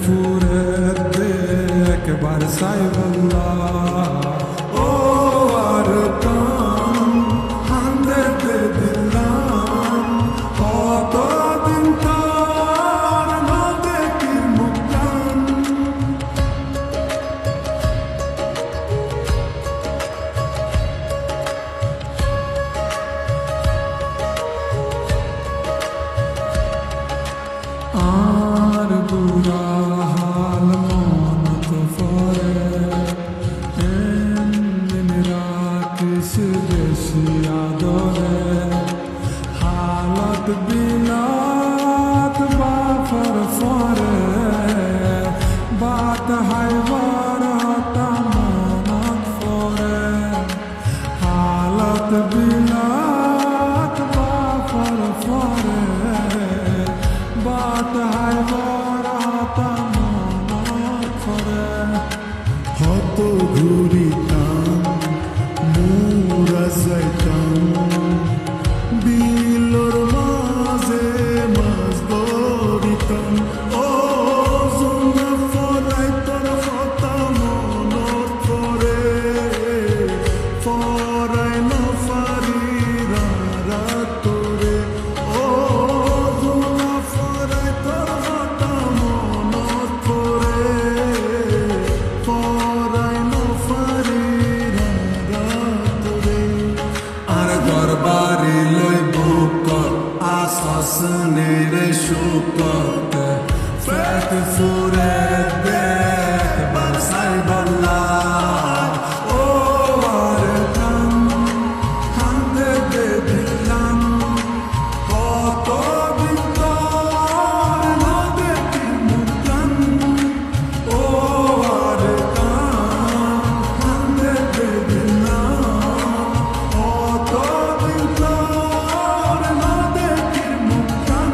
ফুরে একবার সাইবল্লাহ ও আর কাম হান্দে দিলাম কতদিন তার না দেখি মুক্তান আর বুড়া হাল মন তো ফরে এমনিরা কিস বেশি আদরে হালত বিলাত বাফর ফরে বাত হাই বারতা মনত ফরে হালত বিলাত বাফর ফরে বাত হাই বারতা মনত ফরে হত ঘুরিতাম মুরা যাইতাম বিলর মাঝে মাছ ধরিতাম ও জোনা ফরাই তোর কথা মনত পরে ফরাই না ফারি তোরে ও জোনা ফরাই তোর কথা মনত পরে ফরাই না ফারি তোরে আর দরবারি লই বুক আসাস নেরে শুকত ফেট ফুরে দেখ বারসাই বল্লা ও আর কাম হান্দে দিলাম কত বিন্দর না দেখি মুক্তান ও আর কাম হান্দে দিলাম কত বিন্দর না দেখি মুক্তান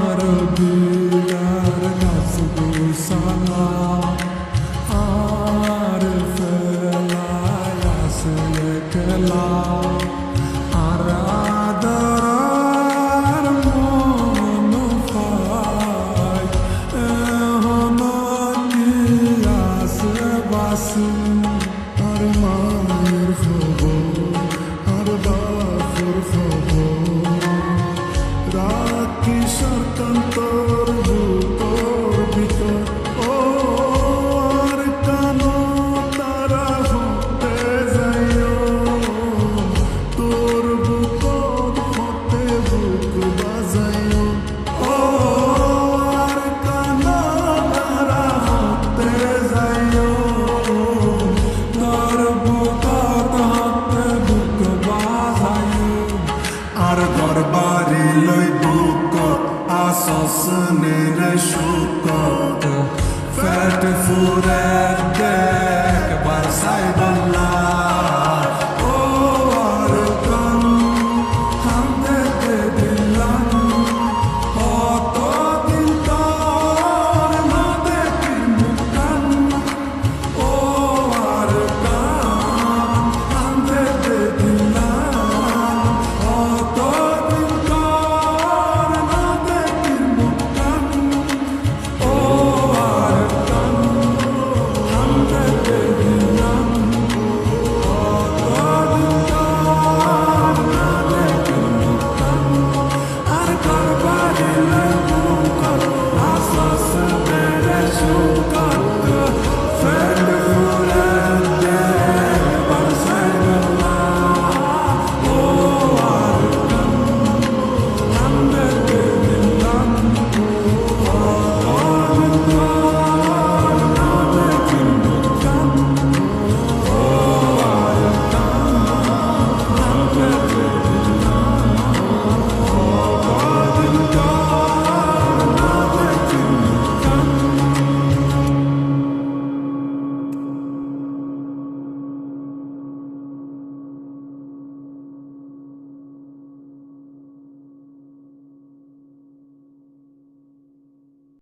আর বিলার নাসগু সালাম আর ফেলায়াস একলা আর আদরার মন পাই এহন কি আসে বাসি আর মায়ের খবর আর বাপুর খবর রাখি সর্তন্তর বুকর ভিতর ও আর কানো তারা হতে যাইও তোর বুকর হতে বুক বাজাইও ও আর কানো তারা হতে যাইও তোর বুকত হতে বুক বাজাইও আর দরবারি লই বুক আসাস নেরে শুকত ফেট ফুরে দেখ বারসাই বল্লা